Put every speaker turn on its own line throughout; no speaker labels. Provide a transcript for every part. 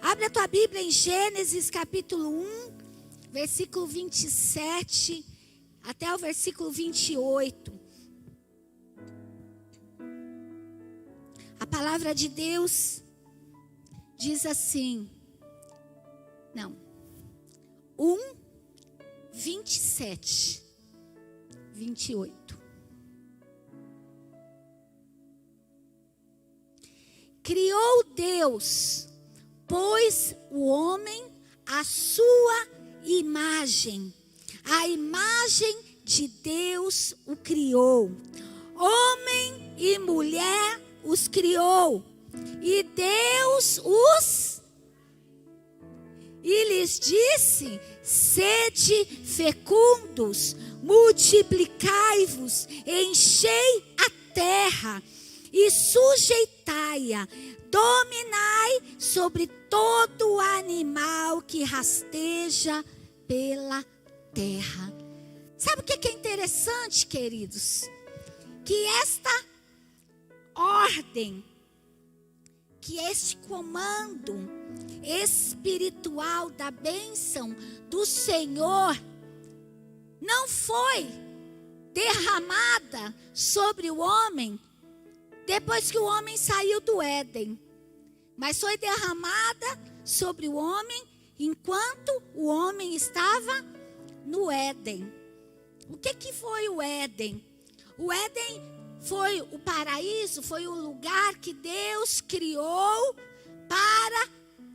Abre a tua Bíblia em Gênesis capítulo 1, versículo 27 até o versículo 28. A palavra de Deus diz assim, 27, 28. Criou Deus, pois o homem à sua imagem. A imagem de Deus o criou. Homem e mulher os criou. E Deus e lhes disse: sede fecundos, multiplicai-vos, enchei a terra e sujeitai-a, dominai sobre todo animal que rasteja pela terra. Sabe o que é interessante, queridos? Que esta ordem, que este comando espiritual da bênção do Senhor não foi derramada sobre o homem depois que o homem saiu do Éden, mas foi derramada sobre o homem enquanto o homem estava no Éden. O que foi o Éden? O Éden foi o paraíso, foi o lugar que Deus criou para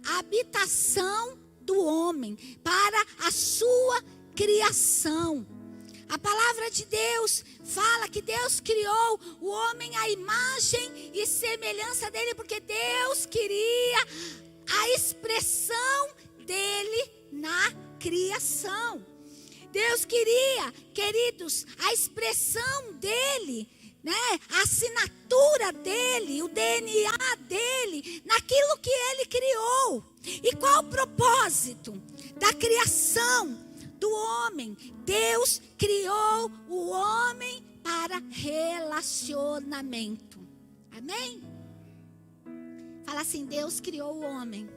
a habitação do homem, para a sua criação. A palavra de Deus fala que Deus criou o homem à imagem e semelhança dele, porque Deus queria a expressão dele na criação. Deus queria, queridos, a expressão dele, a assinatura dele, o DNA dele, naquilo que ele criou. E qual o propósito da criação do homem? Deus criou o homem para relacionamento. Amém? Fala assim: Deus criou o homem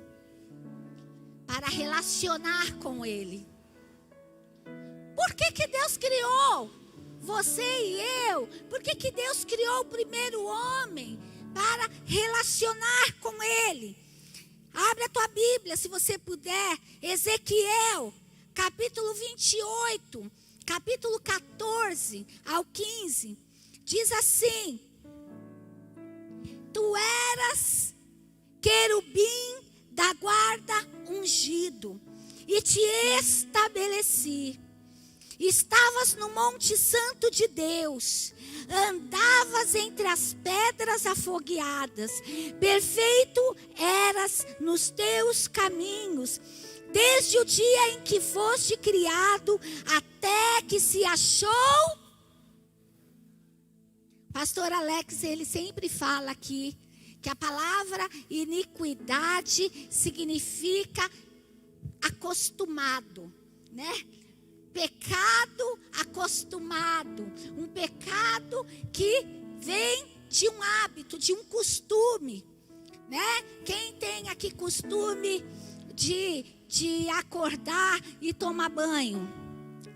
para relacionar com ele. Por que Deus criou você e eu? Por que Deus criou o primeiro homem? Para relacionar com ele. Abre a tua Bíblia, se você puder, Ezequiel, capítulo 28, capítulo 14 ao 15, diz assim: tu eras querubim da guarda ungido, e te estabeleci. Estavas no monte santo de Deus, andavas entre as pedras afogueadas, perfeito eras nos teus caminhos, desde o dia em que foste criado, até que se achou. Pastor Alex, ele sempre fala aqui, que a palavra iniquidade significa acostumado, Pecado acostumado, um pecado que vem de um hábito, de um costume, Quem tem aqui costume de acordar e tomar banho?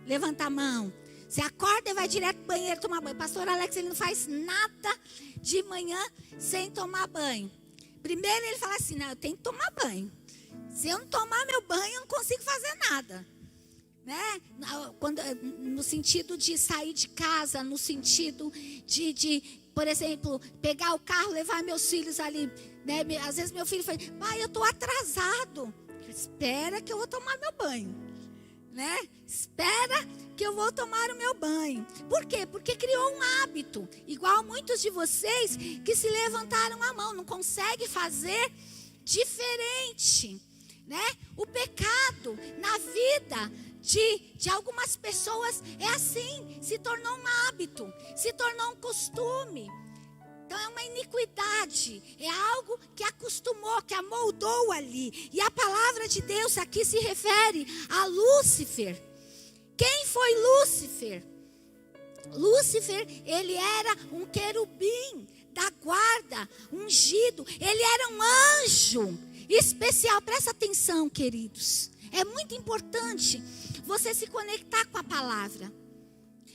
Levanta a mão. Você acorda e vai direto pro banheiro tomar banho. Pastor Alex, ele não faz nada de manhã sem tomar banho. Primeiro ele fala assim: não, eu tenho que tomar banho. Se eu não tomar meu banho, eu não consigo fazer nada. No sentido de sair de casa, no sentido de, por exemplo, pegar o carro, levar meus filhos ali, Às vezes meu filho fala: pai, eu estou atrasado. Espera que eu vou tomar meu banho, Espera que eu vou tomar o meu banho. Por quê? Porque criou um hábito, igual muitos de vocês que se levantaram a mão, não consegue fazer diferente, O pecado na vida de algumas pessoas é assim, se tornou um hábito, se tornou um costume. Então é uma iniquidade, é algo que acostumou, que amoldou ali. E a palavra de Deus aqui se refere a Lúcifer. Quem foi Lúcifer? Lúcifer, ele era um querubim da guarda, ungido. Ele era um anjo especial. Presta atenção, queridos. É muito importante você se conectar com a palavra.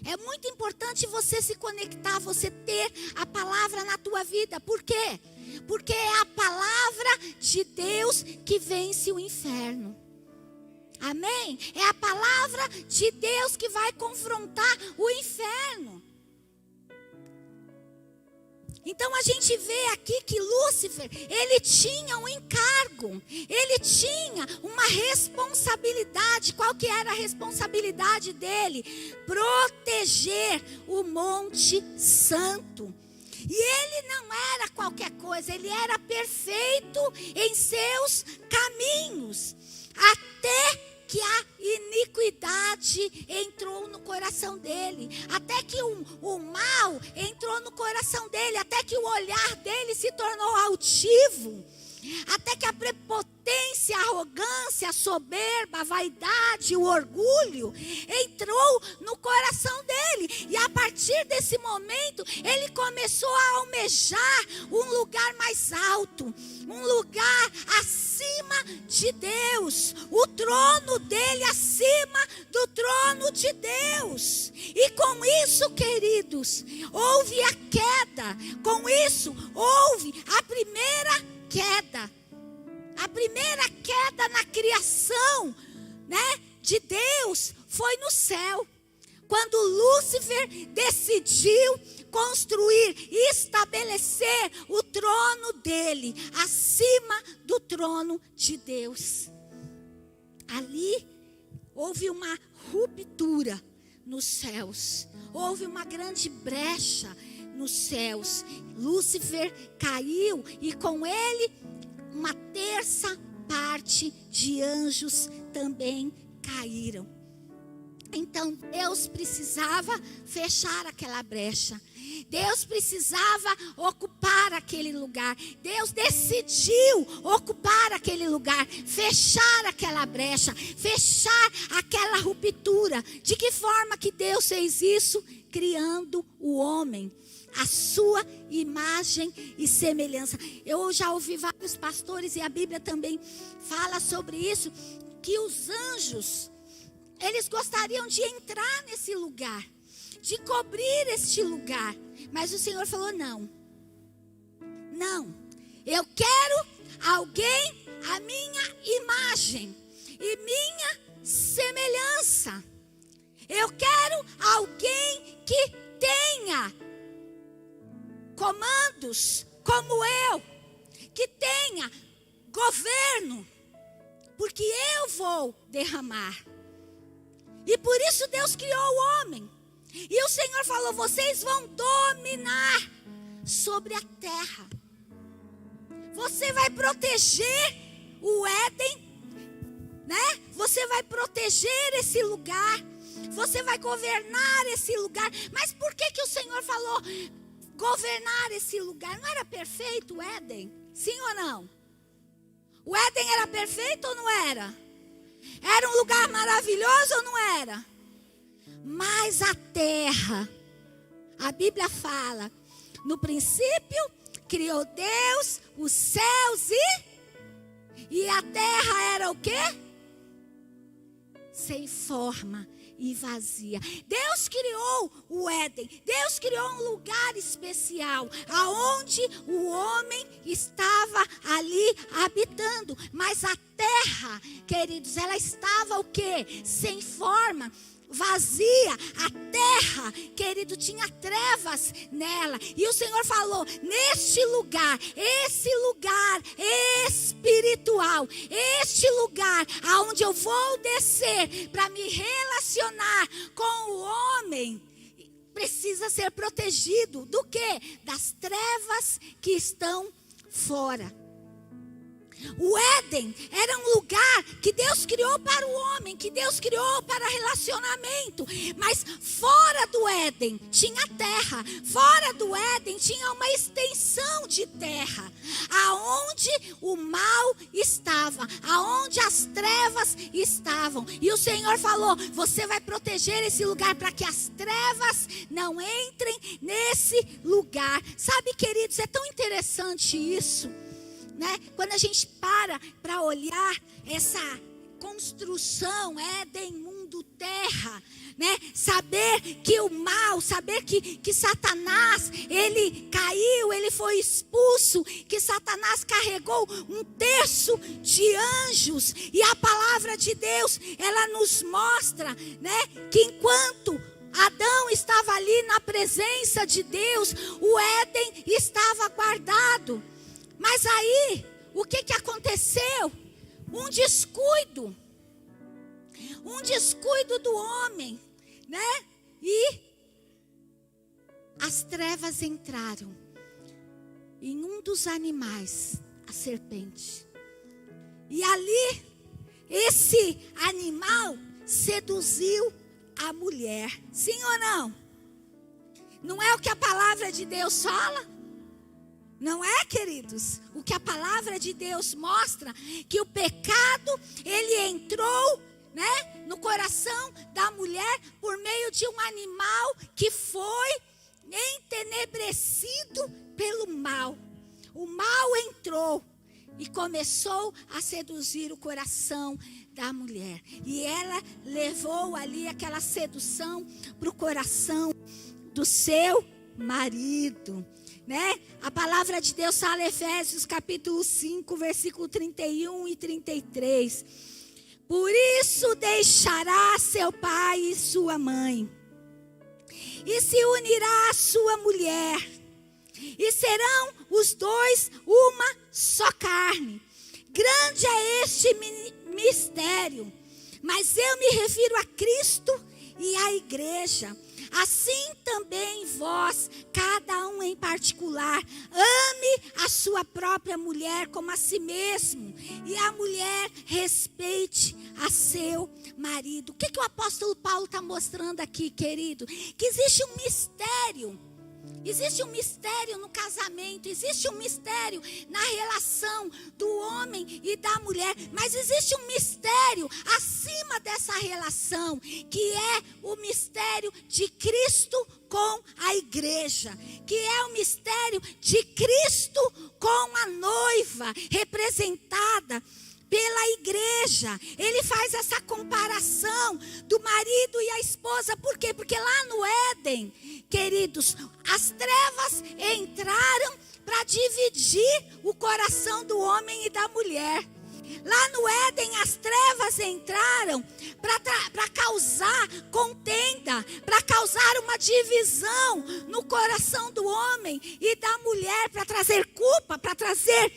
É muito importante você se conectar, você ter a palavra na tua vida. Por quê? Porque é a palavra de Deus que vence o inferno. Amém? É a palavra de Deus que vai confrontar o inferno. Então a gente vê aqui que Lúcifer, ele tinha um encargo, ele tinha uma responsabilidade. Qual que era a responsabilidade dele? Proteger o Monte Santo. E ele não era qualquer coisa, ele era perfeito em seus caminhos, até que a iniquidade entrou no coração dele, até que o mal entrou no coração dele, até que o olhar dele se tornou altivo, até que a prepotência, a arrogância, a soberba, a vaidade, o orgulho entrou no coração dele. E a partir desse momento, ele começou a almejar um lugar mais alto, um lugar acima de Deus, o trono dele acima do trono de Deus. E com isso, queridos, houve a queda. Com isso, houve a primeira queda. A primeira queda na criação, né, de Deus foi no céu. Quando Lúcifer decidiu construir e estabelecer o trono dele acima do trono de Deus. Ali houve uma ruptura nos céus. Houve uma grande brecha nos céus. Lúcifer caiu e com ele uma terça parte de anjos também caíram. Então Deus precisava fechar aquela brecha. Deus precisava ocupar aquele lugar. Deus decidiu ocupar aquele lugar, fechar aquela brecha, fechar aquela ruptura. De que forma que Deus fez isso? Criando o homem, a sua imagem e semelhança. Eu já ouvi vários pastores, e a Bíblia também fala sobre isso, que os anjos, eles gostariam de entrar nesse lugar, de cobrir este lugar. Mas o Senhor falou: não, eu quero alguém à minha imagem e minha semelhança. Eu quero alguém que tenha comandos como eu, que tenha governo, porque eu vou derramar. E por isso Deus criou o homem. E o Senhor falou: vocês vão dominar sobre a terra. Você vai proteger o Éden, né? Você vai proteger esse lugar. Você vai governar esse lugar. Mas por que o Senhor falou governar esse lugar? Não era perfeito o Éden? Sim ou não? O Éden era perfeito ou não era? Era um lugar maravilhoso ou não era? Mas a terra, a Bíblia fala, no princípio criou Deus os céus e a terra era o quê? Sem forma e vazia. Deus criou o Éden. Deus criou um lugar especial, aonde o homem estava ali habitando. Mas a terra, queridos, ela estava o quê? Sem forma, vazia. A terra, querido, tinha trevas nela. E o Senhor falou: neste lugar, esse lugar espiritual, este lugar aonde eu vou descer para me relacionar com o homem, precisa ser protegido do quê? Das trevas que estão fora. O Éden era um lugar que Deus criou para o homem, que Deus criou para relacionamento. Mas fora do Éden tinha terra. Fora do Éden tinha uma extensão de terra, aonde o mal estava, aonde as trevas estavam. E o Senhor falou: você vai proteger esse lugar para que as trevas não entrem nesse lugar. Sabe, queridos, é tão interessante isso, né? Quando a gente para olhar essa construção, Éden, mundo, terra, né? Saber que o mal, saber que Satanás, ele caiu, ele foi expulso, que Satanás carregou 1/3 de anjos, e a palavra de Deus, ela nos mostra, né? Que enquanto Adão estava ali na presença de Deus, o Éden estava guardado. Mas aí, o que aconteceu? Um descuido do homem, né? E as trevas entraram em um dos animais, a serpente. E ali, esse animal seduziu a mulher. Sim ou não? Não é o que a palavra de Deus fala? Não é, queridos? O que a palavra de Deus mostra, que o pecado, ele entrou, né, no coração da mulher por meio de um animal que foi entenebrecido pelo mal. O mal entrou e começou a seduzir o coração da mulher. E ela levou ali aquela sedução para o coração do seu marido, né? A palavra de Deus fala em Efésios capítulo 5, versículo 31 e 33. Por isso deixará seu pai e sua mãe, e se unirá à sua mulher, e serão os dois uma só carne. Grande é este mistério, mas eu me refiro a Cristo e à igreja. Assim também vós, cada um em particular, ame a sua própria mulher como a si mesmo, e a mulher respeite a seu marido. O que o apóstolo Paulo está mostrando aqui, querido? Que existe um mistério. Existe um mistério no casamento, existe um mistério na relação do homem e da mulher, mas existe um mistério acima dessa relação, que é o mistério de Cristo com a igreja, que é o mistério de Cristo com a noiva, representada pela igreja. Ele faz essa comparação do marido e a esposa. Por quê? Porque lá no Éden, queridos, as trevas entraram para dividir o coração do homem e da mulher. Lá no Éden, as trevas entraram para causar contenda, para causar uma divisão no coração do homem e da mulher, para trazer culpa, para trazer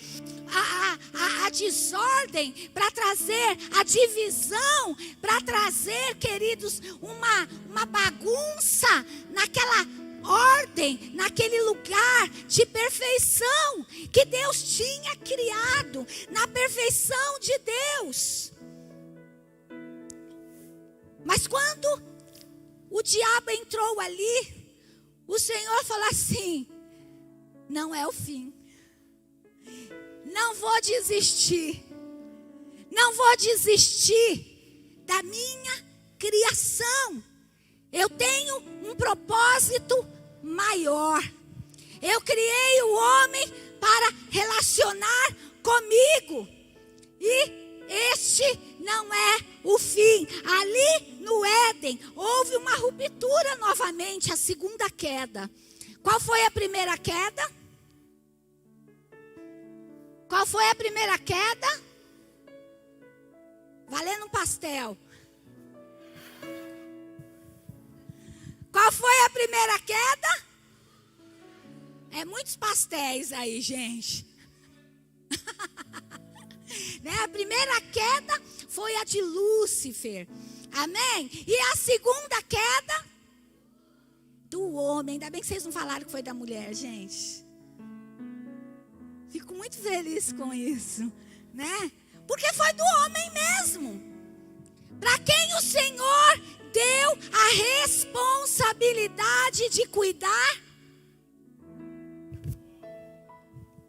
a desordem, para trazer a divisão, para trazer, queridos, uma bagunça naquela ordem, naquele lugar de perfeição que Deus tinha criado, na perfeição de Deus. Mas quando o diabo entrou ali, o Senhor falou assim: não é o fim. Não vou desistir. Não vou desistir da minha criação. Eu tenho um propósito maior. Eu criei o homem para relacionar comigo. E este não é o fim. Ali no Éden houve uma ruptura novamente, a segunda queda. Qual foi a primeira queda? Qual foi a primeira queda? Valendo um pastel. Qual foi a primeira queda? É muitos pastéis aí, gente. Né? A primeira queda foi a de Lúcifer. Amém? E a segunda queda? Do homem. Ainda bem que vocês não falaram que foi da mulher, gente. Fico muito feliz com isso, né? Porque foi do homem mesmo. Para quem o Senhor deu a responsabilidade de cuidar?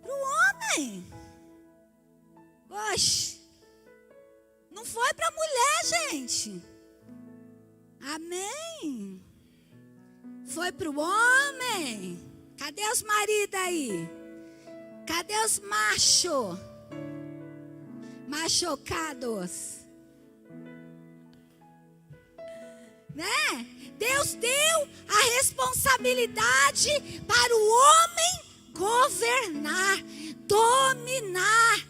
Para o homem. Oxe, não foi para a mulher, gente. Amém. Foi para o homem. Cadê os maridos aí? Cadê os machucados? Né? Deus deu a responsabilidade para o homem governar, dominar.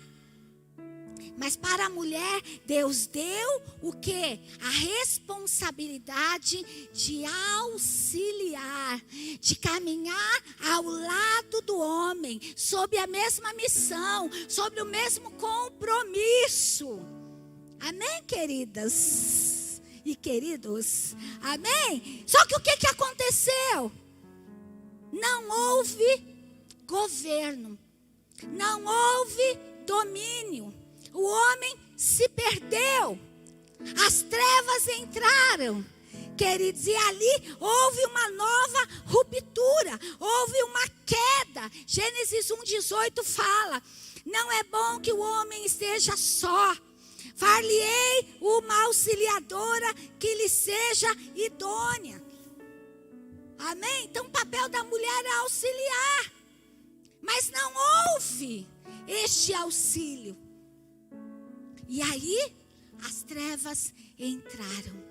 Mas para a mulher, Deus deu o quê? A responsabilidade de auxiliar, de caminhar ao lado do homem, sob a mesma missão, sobre o mesmo compromisso. Amém, queridas e queridos? Amém? Só que o que aconteceu? Não houve governo, não houve domínio. O homem se perdeu, as trevas entraram, queridos, e ali houve uma nova ruptura, houve uma queda. Gênesis 1:18 fala: não é bom que o homem esteja só, far-lhe-ei uma auxiliadora que lhe seja idônea. Amém? Então o papel da mulher é auxiliar, mas não houve este auxílio. E aí, as trevas entraram.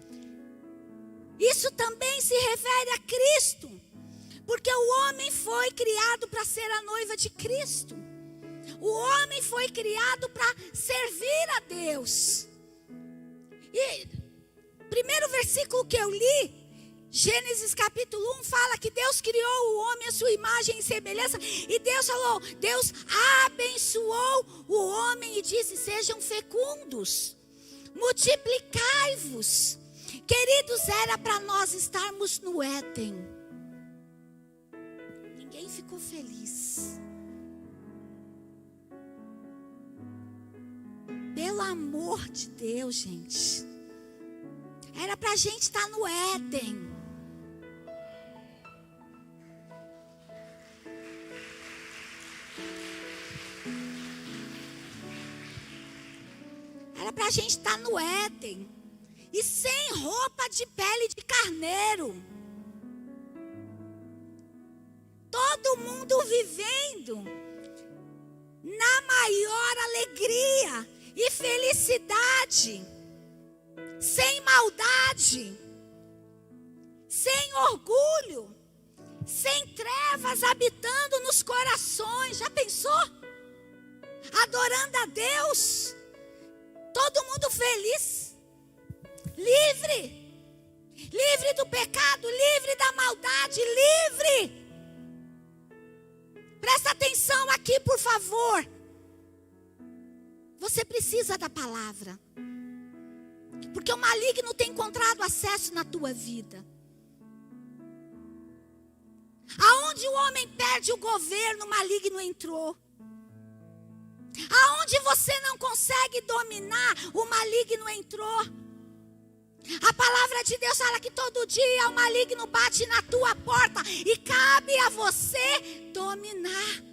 Isso também se refere a Cristo, porque o homem foi criado para ser a noiva de Cristo. O homem foi criado para servir a Deus. E o primeiro versículo que eu li, Gênesis capítulo 1, fala que Deus criou o homem à sua imagem e semelhança. E Deus falou, Deus abençoou o homem e disse: sejam fecundos, multiplicai-vos. Queridos, era para nós estarmos no Éden. Ninguém ficou feliz. Pelo amor de Deus, gente. Era para a gente estar no Éden. Era para a gente estar no Éden. E sem roupa de pele de carneiro. Todo mundo vivendo na maior alegria e felicidade. Sem maldade. Sem orgulho. Sem trevas habitando nos corações. Já pensou? Adorando a Deus. Todo mundo feliz. Livre. Livre do pecado. Livre da maldade. Livre. Presta atenção aqui, por favor. Você precisa da palavra. Porque o maligno tem encontrado acesso na tua vida. Aonde o homem perde o governo, o maligno entrou. Aonde você não consegue dominar, o maligno entrou. A palavra de Deus fala que todo dia o maligno bate na tua porta e cabe a você dominar.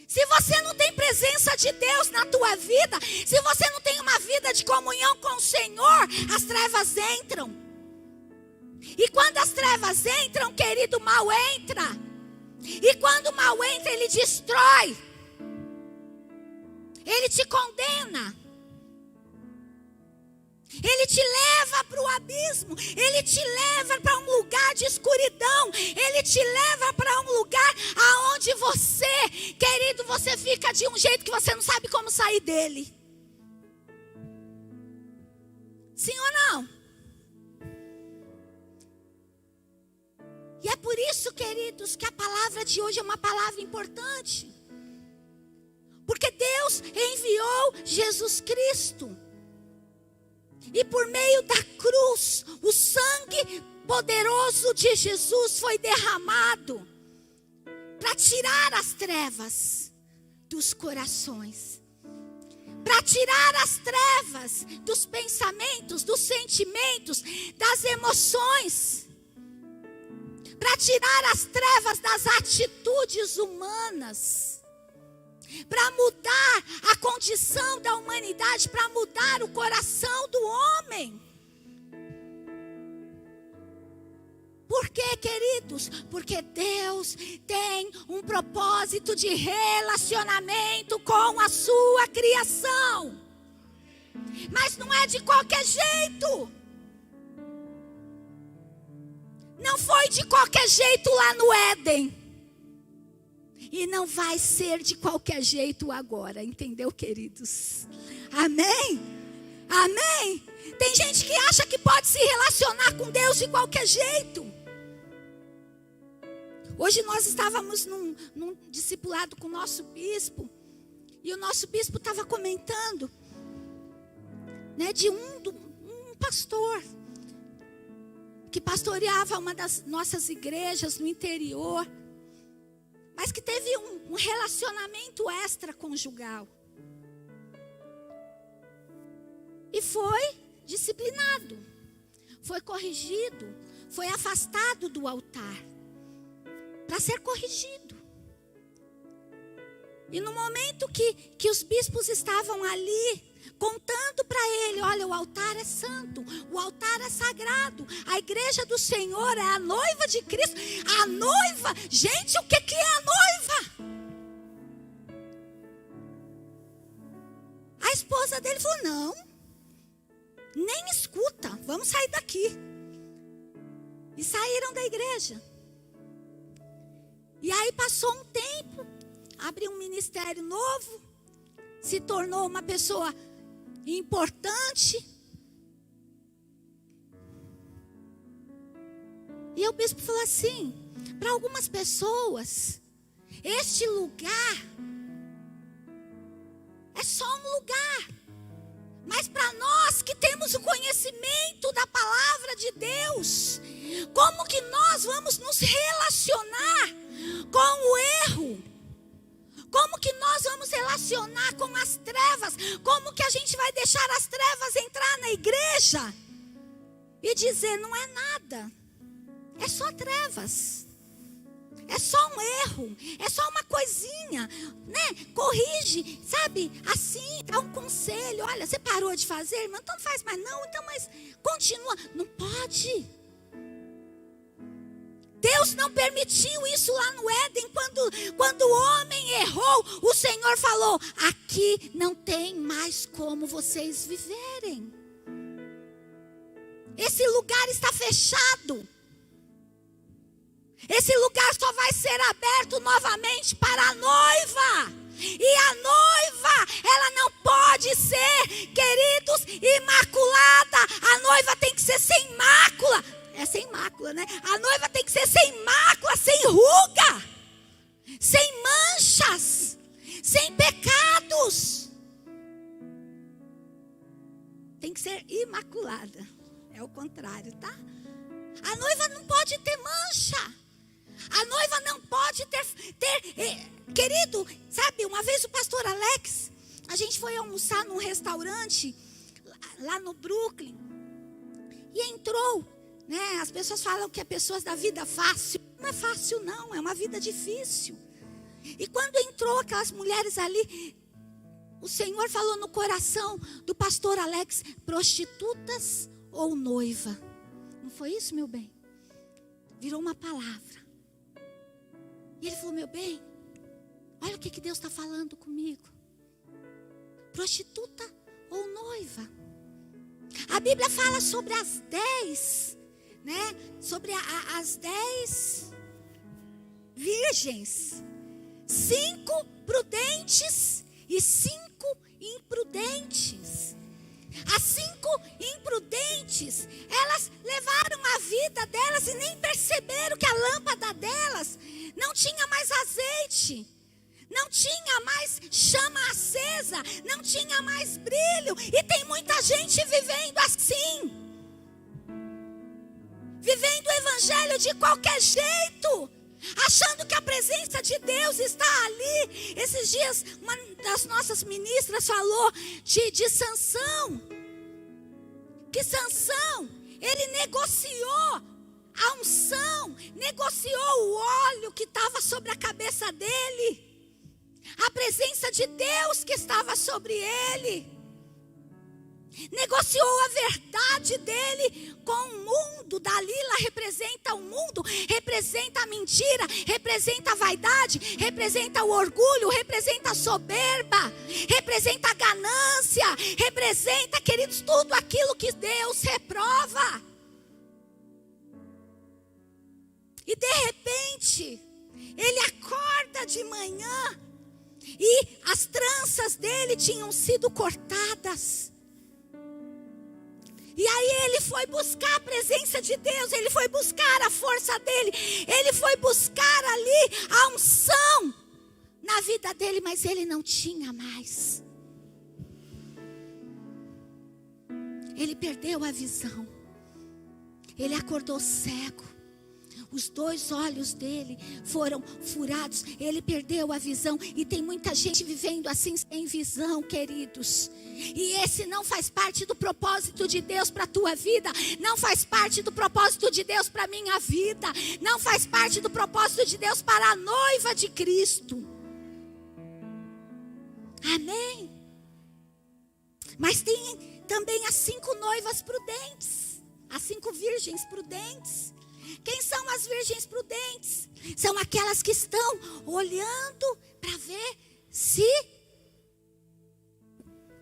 Se você não tem presença de Deus na tua vida, se você não tem uma vida de comunhão com o Senhor, as trevas entram. E quando as trevas entram, querido, o mal entra. E quando o mal entra, ele destrói. Ele te condena. Ele te leva para o abismo. Ele te leva para um lugar de escuridão. Ele te leva para um lugar aonde você, querido, você fica de um jeito que você não sabe como sair dele. Sim ou não? E é por isso, queridos, que a palavra de hoje é uma palavra importante. Porque Deus enviou Jesus Cristo. E por meio da cruz, o sangue poderoso de Jesus foi derramado para tirar as trevas dos corações. Para tirar as trevas dos pensamentos, dos sentimentos, das emoções. Para tirar as trevas das atitudes humanas. Para mudar a condição da humanidade, para mudar o coração do homem. Por quê, queridos? Porque Deus tem um um propósito de relacionamento com a sua criação. Mas não é de qualquer jeito. Não foi de qualquer jeito lá no Éden. E não vai ser de qualquer jeito agora, entendeu, queridos? Amém? Amém? Tem gente que acha que pode se relacionar com Deus de qualquer jeito. Hoje nós estávamos num discipulado com o nosso bispo. E o nosso bispo estava comentando, né, de um pastor que pastoreava uma das nossas igrejas no interior, mas que teve um relacionamento extraconjugal. E foi disciplinado, foi corrigido, foi afastado do altar para ser corrigido. E no momento que os bispos estavam ali, contando para ele, olha, o altar é santo, o altar é sagrado, a igreja do Senhor é a noiva de Cristo. A noiva, gente, o que é a noiva? A esposa dele falou, não, nem escuta, vamos sair daqui. E saíram da igreja. E aí passou um tempo, abriu um ministério novo, se tornou uma pessoa importante. E o bispo falou assim, para algumas pessoas, este lugar é só um lugar. Mas para nós que temos o conhecimento da palavra de Deus, como que nós vamos nos relacionar com o erro? Como que nós vamos relacionar com as trevas? Como que a gente vai deixar as trevas entrar na igreja e dizer, não é nada, é só trevas, é só um erro, é só uma coisinha, né? Corrige, sabe, assim, dá um conselho, olha, você parou de fazer, irmão, então não faz mais não, então, mas continua, não pode. Deus não permitiu isso lá no Éden, quando o homem errou, o Senhor falou, aqui não tem mais como vocês viverem. Esse lugar está fechado. Esse lugar só vai ser aberto novamente para a noiva. E a noiva, ela não pode ser, queridos, imaculada. A noiva tem que ser sem mácula. É sem mácula, né? A noiva tem que ser sem mácula, sem ruga, sem manchas, sem pecados. Tem que ser imaculada. É o contrário, tá? A noiva não pode ter mancha. A noiva não pode ter querido, sabe, uma vez o pastor Alex, a gente foi almoçar num restaurante lá no Brooklyn. E entrou, né? As pessoas falam que é pessoas da vida fácil. Não é fácil não, é uma vida difícil. E quando entrou aquelas mulheres ali, o Senhor falou no coração do pastor Alex, prostitutas ou noiva? Não foi isso, meu bem? Virou uma palavra. E ele falou, meu bem, olha o que Deus está falando comigo. Prostituta ou noiva? A Bíblia fala sobre as 10, né? Sobre as 10 virgens. 5 prudentes e 5 imprudentes. As 5 imprudentes, elas levaram a vida delas e nem perceberam que a lâmpada delas não tinha mais azeite, não tinha mais chama acesa, não tinha mais brilho. E tem muita gente vivendo assim, vivendo o evangelho de qualquer jeito, achando que a presença de Deus está ali. Esses dias uma das nossas ministras falou de Sansão, que Sansão, ele negociou a unção, negociou o óleo que estava sobre a cabeça dele, a presença de Deus que estava sobre ele. negociou a verdade dele com o mundo. Dalila representa o mundo, representa a mentira, representa a vaidade, representa o orgulho, representa a soberba, representa a ganância, representa, queridos, tudo aquilo que Deus reprova. E de repente, ele acorda de manhã e as tranças dele tinham sido cortadas. E aí ele foi buscar a presença de Deus, ele foi buscar a força dele, ele foi buscar ali a unção na vida dele, mas ele não tinha mais. Ele perdeu a visão, ele acordou cego. Os 2 olhos dele foram furados. Ele perdeu a visão. E tem muita gente vivendo assim, sem visão, queridos. E esse não faz parte do propósito de Deus para a tua vida. Não faz parte do propósito de Deus para a minha vida. Não faz parte do propósito de Deus para a noiva de Cristo. Amém? Mas tem também as 5 noivas prudentes. As 5 virgens prudentes. Quem são as virgens prudentes? São aquelas que estão olhando para ver se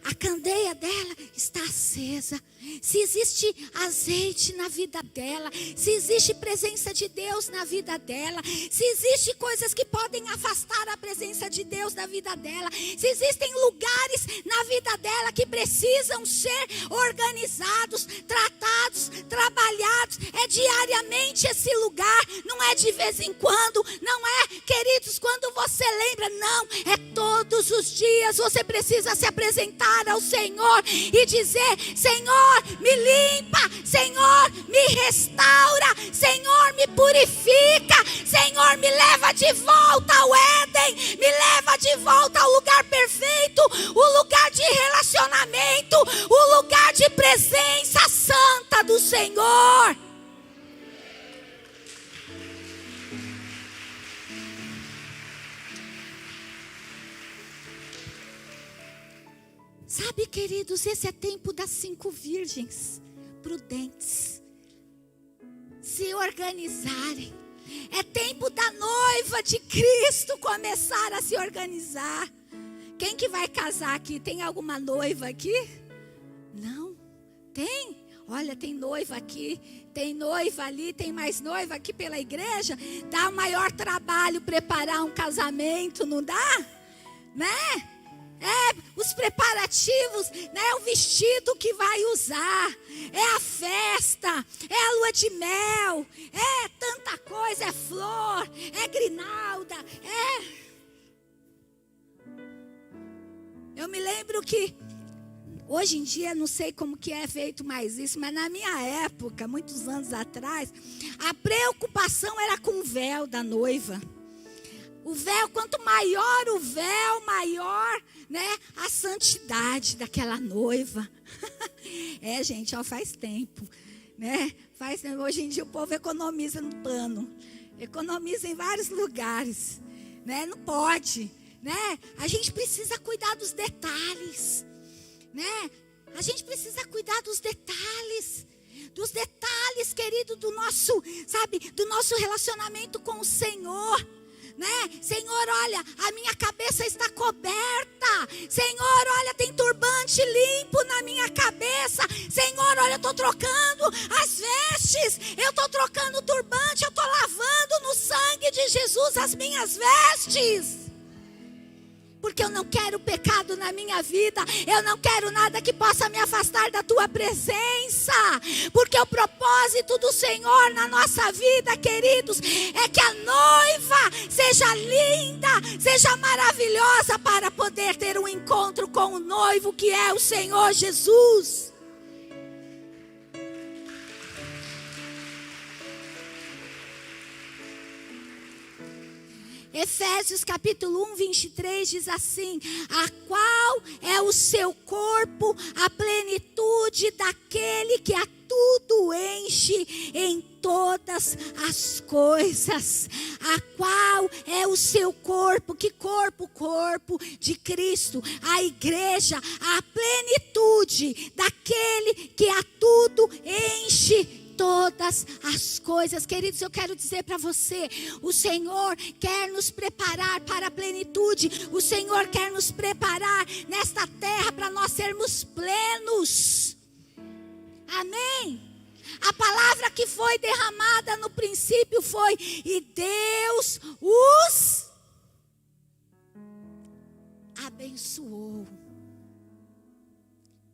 a candeia dela está acesa, se existe azeite na vida dela, se existe presença de Deus na vida dela, se existe coisas que podem afastar a presença de Deus da vida dela, se existem lugares na vida dela que precisam ser organizados, tratados, trabalhados. É diariamente esse lugar, não é de vez em quando, não é, queridos, quando você lembra, não, é todos os dias. Você precisa se apresentar ao Senhor e dizer: Senhor, me limpa, Senhor, me restaura, Senhor, me purifica, Senhor, me leva de volta ao Éden, me leva de volta ao lugar perfeito, o lugar de relacionamento, o lugar de presença santa do Senhor. Sabe, queridos, esse é tempo das 5 virgens prudentes se organizarem. É tempo da noiva de Cristo começar a se organizar. Quem que vai casar aqui? Tem alguma noiva aqui? Não? Tem? Olha, tem noiva aqui, tem noiva ali, tem mais noiva aqui pela igreja. Dá o maior trabalho preparar um casamento, não dá? Né? Os preparativos, né? O vestido que vai usar, é a festa, é a lua de mel, é tanta coisa, é flor, é grinalda, Eu me lembro que hoje em dia não sei como que é feito mais isso, mas na minha época, muitos anos atrás, a preocupação era com o véu da noiva. O véu, quanto maior o véu, maior, né, a santidade daquela noiva. Gente, faz tempo, né? Hoje em dia o povo economiza no pano, economiza em vários lugares, né? Não pode, né? A gente precisa cuidar dos detalhes, né? A gente precisa cuidar dos detalhes, querido, do nosso, sabe, do nosso relacionamento com o Senhor. Né? Senhor, olha, a minha cabeça está coberta. Senhor, olha, tem turbante limpo na minha cabeça. Senhor, olha, eu estou trocando as vestes, eu estou trocando o turbante, eu estou lavando no sangue de Jesus as minhas vestes. Porque eu não quero pecado na minha vida. Eu não quero nada que possa me afastar da tua presença. Porque o propósito do Senhor na nossa vida, queridos, é que a noiva seja linda, seja maravilhosa, para poder ter um encontro com o noivo, que é o Senhor Jesus. Efésios capítulo 1, 23 diz assim: a qual é o seu corpo, a plenitude daquele que a tudo enche em todas as coisas, a qual é o seu corpo. Que corpo? O corpo de Cristo, a igreja, a plenitude daquele que a tudo enche todas as coisas. Queridos, eu quero dizer para você, o Senhor quer nos preparar para a plenitude, o Senhor quer nos preparar nesta terra para nós sermos plenos. Amém? A palavra que foi derramada no princípio foi: e Deus os abençoou.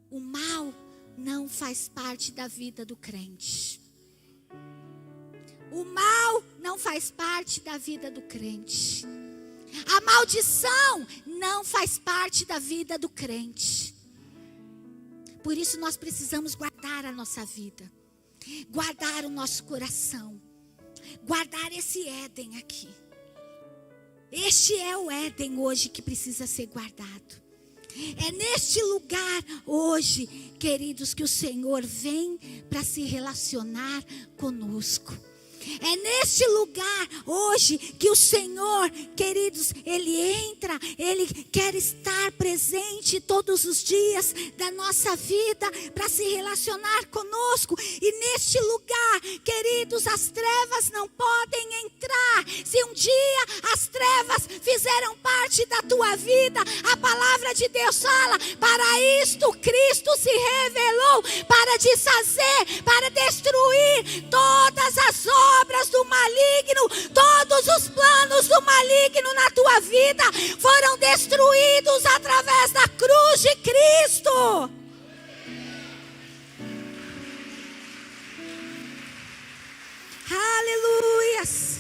O mal não faz parte da vida do crente. O mal não faz parte da vida do crente. A maldição não faz parte da vida do crente. Por isso nós precisamos guardar a nossa vida, guardar o nosso coração, guardar esse Éden aqui. Este é o Éden hoje que precisa ser guardado. É neste lugar hoje, queridos, que o Senhor vem para se relacionar conosco. É neste lugar hoje que o Senhor, queridos, Ele entra, Ele quer estar presente todos os dias da nossa vida para se relacionar conosco. E neste lugar, queridos, as trevas não podem entrar. Se um dia as trevas fizeram parte da tua vida, a palavra de Deus fala: para isto Cristo se revelou, para desfazer, para destruir todas as obras do maligno. Todos os planos do maligno na tua vida foram destruídos através da cruz de Cristo. Aleluias.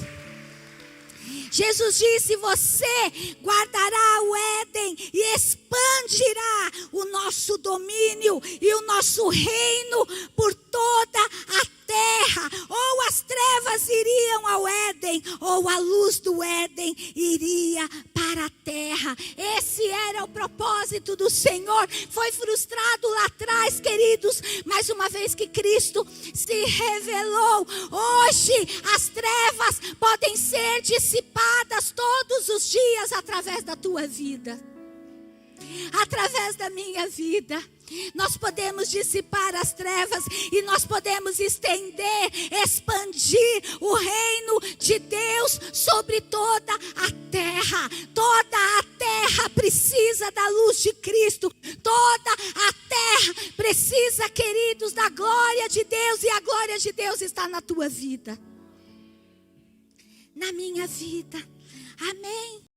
Jesus disse: você guardará o Éden e expandirá o nosso domínio e o nosso reino por toda a terra. Ou as trevas iriam ao Éden, ou a luz do Éden iria para a terra. Esse era o propósito do Senhor. Foi frustrado lá atrás, queridos, mas uma vez que Cristo se revelou, hoje as trevas podem ser dissipadas todos os dias através da tua vida, através da minha vida. Nós podemos dissipar as trevas e nós podemos estender, expandir o reino de Deus sobre toda a terra. Toda a terra precisa da luz de Cristo. Toda a terra precisa, queridos, da glória de Deus. E a glória de Deus está na tua vida, na minha vida. Amém.